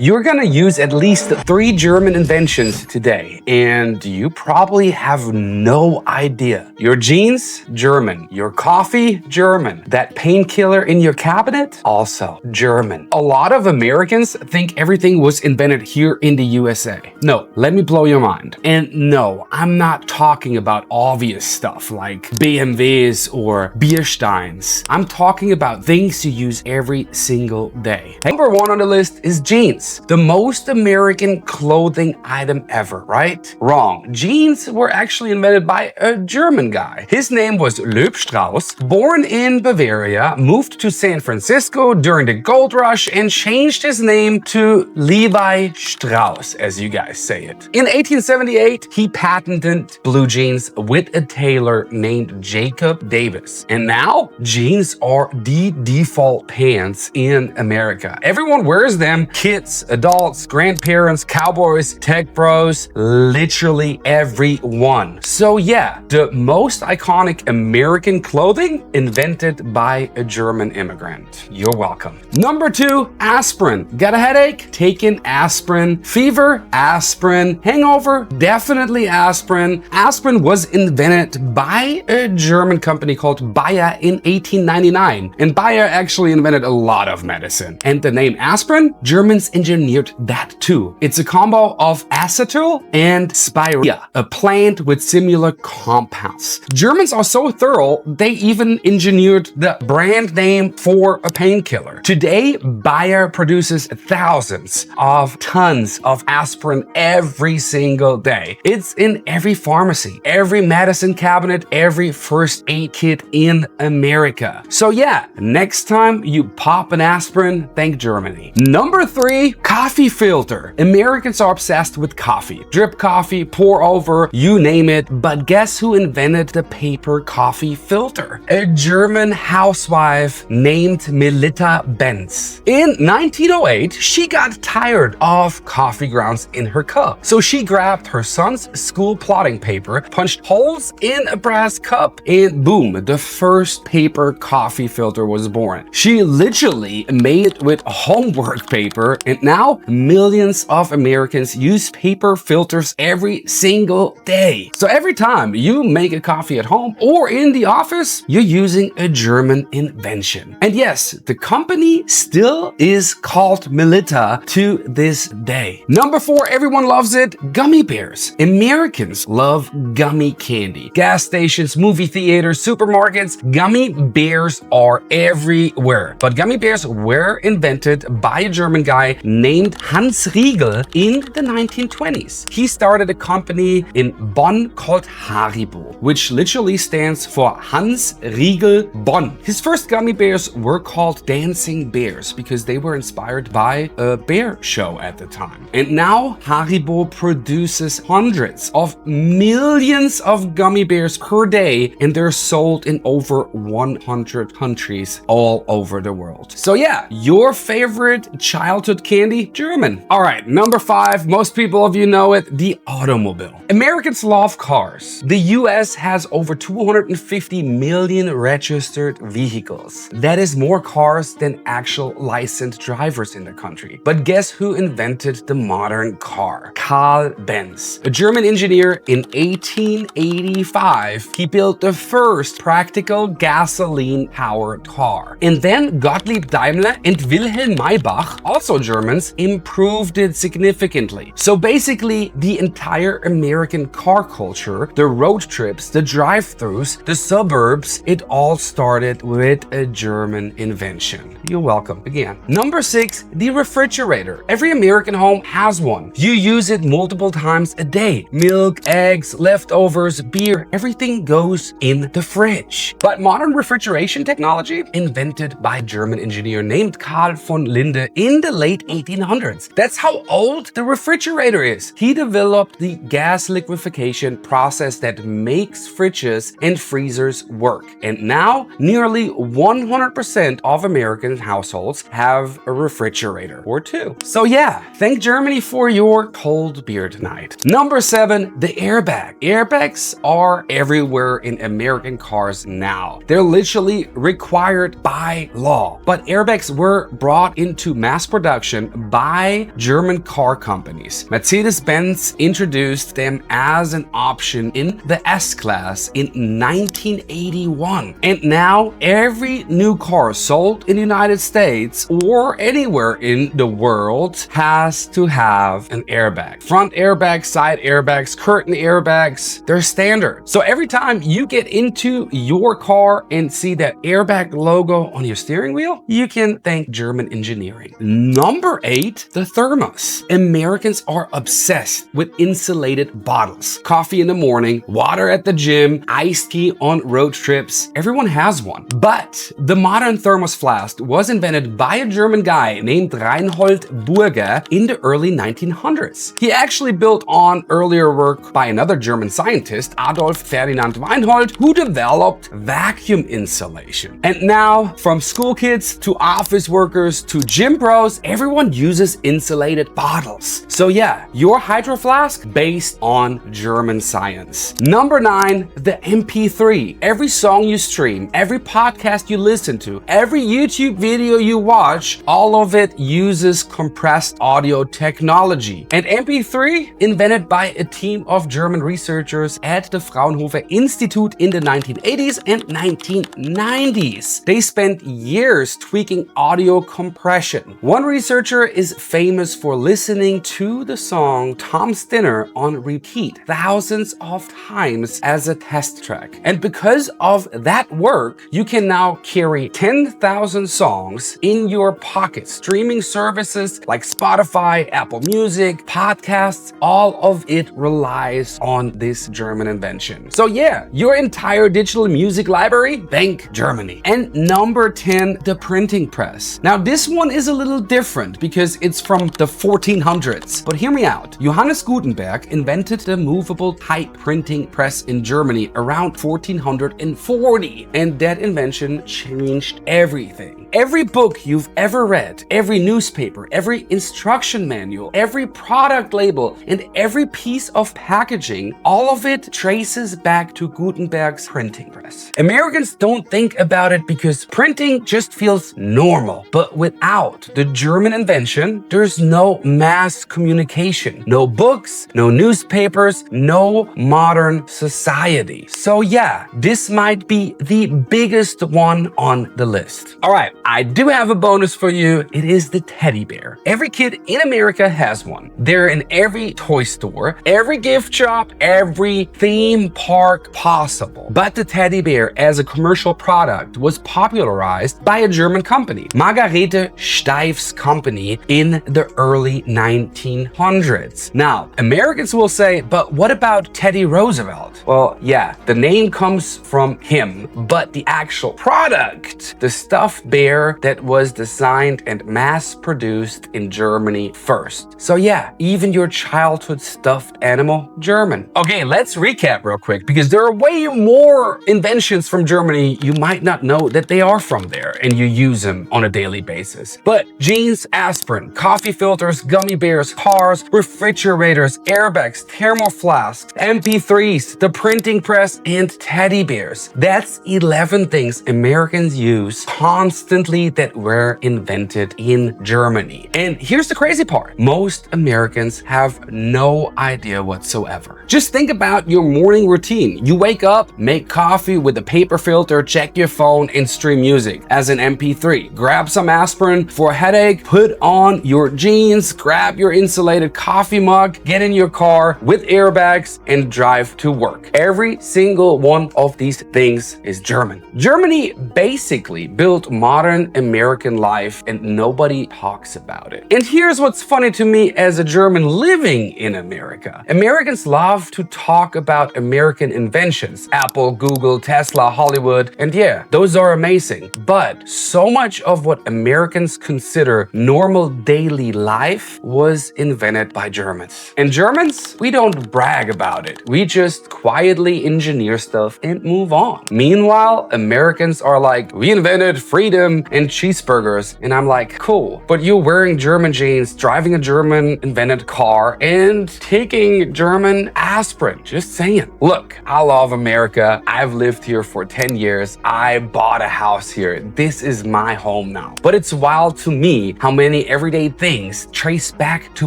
You're gonna use at least 3 German inventions today, and you probably have no idea. Your jeans, German. Your coffee, German. That painkiller in your cabinet, also German. A lot of Americans think everything was invented here in the USA. No, let me blow your mind. And no, I'm not talking about obvious stuff like BMWs or beer steins. I'm talking about things you use every single day. Number 1 on the list is jeans. The most American clothing item ever, right? Wrong. Jeans were actually invented by a German guy. His name was Strauss. Born in Bavaria, moved to San Francisco during the gold rush and changed his name to Levi Strauss, as you guys say it. In 1878, he patented blue jeans with a tailor named Jacob Davis. And now, jeans are the default pants in America. Everyone wears them. Kids, adults, grandparents, cowboys, tech bros, literally everyone. So yeah, the most iconic American clothing invented by a German immigrant. You're welcome. Number 2, aspirin. Got a headache? Take an aspirin. Fever? Aspirin. Hangover? Definitely aspirin. Aspirin was invented by a German company called Bayer in 1899. And Bayer actually invented a lot of medicine. And the name aspirin, Germans engineered that too. It's a combo of acetyl and spirea, a plant with similar compounds. Germans are so thorough, they even engineered the brand name for a painkiller. Today, Bayer produces thousands of tons of aspirin every single day. It's in every pharmacy, every medicine cabinet, every first aid kit in America. So yeah, next time you pop an aspirin, thank Germany. Number 3, coffee filter. Americans are obsessed with coffee. Drip coffee, pour over, you name it. But guess who invented the paper coffee filter? A German housewife named Melita Benz. In 1908, she got tired of coffee grounds in her cup. So she grabbed her son's school plotting paper, punched holes in a brass cup, and boom, the first paper coffee filter was born. She literally made it with homework paper, and now millions of Americans use paper filters every single day. So every time you make a coffee at home or in the office, you're using a German invention. And yes, the company still is called Melita to this day. Number 4, everyone loves it, gummy bears. Americans love gummy candy. Gas stations, movie theaters, supermarkets, gummy bears are everywhere. But gummy bears were invented by a German guy named Hans Riegel in the 1920s. He started a company in Bonn called Haribo, which literally stands for Hans Riegel Bonn. His first gummy bears were called dancing bears because they were inspired by a bear show at the time. And now Haribo produces hundreds of millions of gummy bears per day, and they're sold in over 100 countries all over the world. So yeah, your favorite childhood candy? German. All right, number 5, most people of you know it, the automobile. Americans love cars. The US has over 250 million registered vehicles. That is more cars than actual licensed drivers in the country. But guess who invented the modern car? Carl Benz. A German engineer in 1885, he built the first practical gasoline-powered car. And then Gottlieb Daimler and Wilhelm Maybach, also Germans, improved it significantly. So basically, the entire American car culture, the road trips, the drive-thrus, the suburbs, it all started with a German invention. You're welcome again. Number 6, the refrigerator. Every American home has one. You use it multiple times a day. Milk, eggs, leftovers, beer, everything goes in the fridge. But modern refrigeration technology, invented by a German engineer named Carl von Linde in the late 1800s. That's how old the refrigerator is. He developed the gas liquefaction process that makes fridges and freezers work. And now, nearly 100% of American households have a refrigerator or two. So yeah, thank Germany for your cold beer tonight. Number 7, the airbag. Airbags are everywhere in American cars now. They're literally required by law. But airbags were brought into mass production by German car companies. Mercedes-Benz introduced them as an option in the S-Class in 1981. And now every new car sold in the United States or anywhere in the world has to have an airbag. Front airbags, side airbags, curtain airbags, they're standard. So every time you get into your car and see that airbag logo on your steering wheel, you can thank German engineering. Number 8, the Thermos. Americans are obsessed with insulated bottles. Coffee in the morning, water at the gym, iced tea on road trips. Everyone has one. But the modern thermos flask was invented by a German guy named Reinhold Burger in the early 1900s. He actually built on earlier work by another German scientist, Adolf Ferdinand Reinhold, who developed vacuum insulation. And now, from school kids to office workers to gym bros, everyone uses insulated bottles. So yeah, your hydro flask based on German science. Number 9, the MP3. Every song you stream, every podcast you listen to, every YouTube video you watch, all of it uses compressed audio technology. And MP3, invented by a team of German researchers at the Fraunhofer Institute in the 1980s and 1990s. They spent years tweaking audio compression. One researcher is famous for listening to the song Tom's Dinner on repeat thousands of times as a test track. And because of that work, you can now carry 10,000 songs in your pocket. Streaming services like Spotify, Apple Music, podcasts, all of it relies on this German invention. So yeah, your entire digital music library, thank Germany. And number 10, the printing press. Now this one is a little different because it's from the 1400s. But hear me out. Johannes Gutenberg invented the movable type printing press in Germany around 1440. And that invention changed everything. Every book you've ever read, every newspaper, every instruction manual, every product label, and every piece of packaging, all of it traces back to Gutenberg's printing press. Americans don't think about it because printing just feels normal. But without the German invention, there's no mass communication, no books, no newspapers, no modern society. So yeah, this might be the biggest one on the list. All right, I do have a bonus for you. It is the teddy bear. Every kid in America has one. They're in every toy store, every gift shop, every theme park possible. But the teddy bear as a commercial product was popularized by a German company, Margarete Steif's company, in the early 1900s. Now, Americans will say, but what about Teddy Roosevelt? Well, yeah, the name comes from him, but the actual product, the stuffed bear that was designed and mass-produced in Germany first. So yeah, even your childhood stuffed animal, German. Okay, let's recap real quick because there are way more inventions from Germany you might not know that they are from there and you use them on a daily basis. But jeans, aspirin, coffee filters, gummy bears, cars, refrigerators, airbags, thermal flasks, MP3s, the printing press, and teddy bears. That's 11 things Americans use constantly that were invented in Germany. And here's the crazy part. Most Americans have no idea whatsoever. Just think about your morning routine. You wake up, make coffee with a paper filter, check your phone, and stream music as an MP3. Grab some aspirin for a headache, put on your jeans, grab your insulated coffee mug, get in your car with airbags, and drive to work. Every single one of these things is German. Germany basically built modern American life and nobody talks about it. And here's what's funny to me as a German living in America. Americans love to talk about American inventions. Apple, Google, Tesla, Hollywood, and yeah, those are amazing. But so much of what Americans consider normal daily life was invented by Germans. And Germans, we don't brag about it. We just quietly engineer stuff and move on. Meanwhile, Americans are like, we invented freedom bacon and cheeseburgers. And I'm like, cool, but you're wearing German jeans, driving a German invented car, and taking German aspirin. Just saying. Look, I love America. I've lived here for 10 years. I bought a house here. This is my home now. But it's wild to me how many everyday things trace back to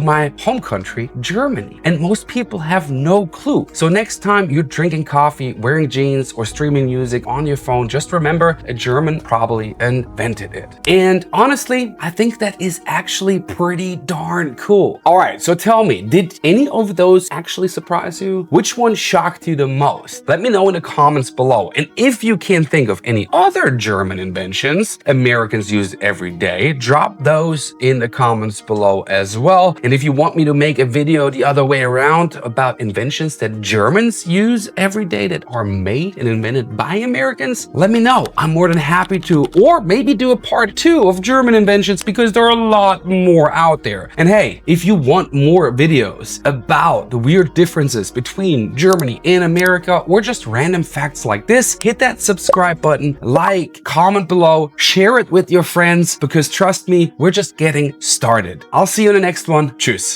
my home country, Germany. And most people have no clue. So next time you're drinking coffee, wearing jeans, or streaming music on your phone, just remember a German probably invented it. And honestly, I think that is actually pretty darn cool. All right, so tell me, did any of those actually surprise you? Which one shocked you the most? Let me know in the comments below. And if you can think of any other German inventions Americans use every day, drop those in the comments below as well. And if you want me to make a video the other way around about inventions that Germans use every day that are made and invented by Americans, let me know. I'm more than happy to, or maybe do a part 2 of German inventions because there are a lot more out there. And hey, if you want more videos about the weird differences between Germany and America, or just random facts like this, hit that subscribe button, like, comment below, share it with your friends, because trust me, we're just getting started. I'll see you in the next one. Tschüss.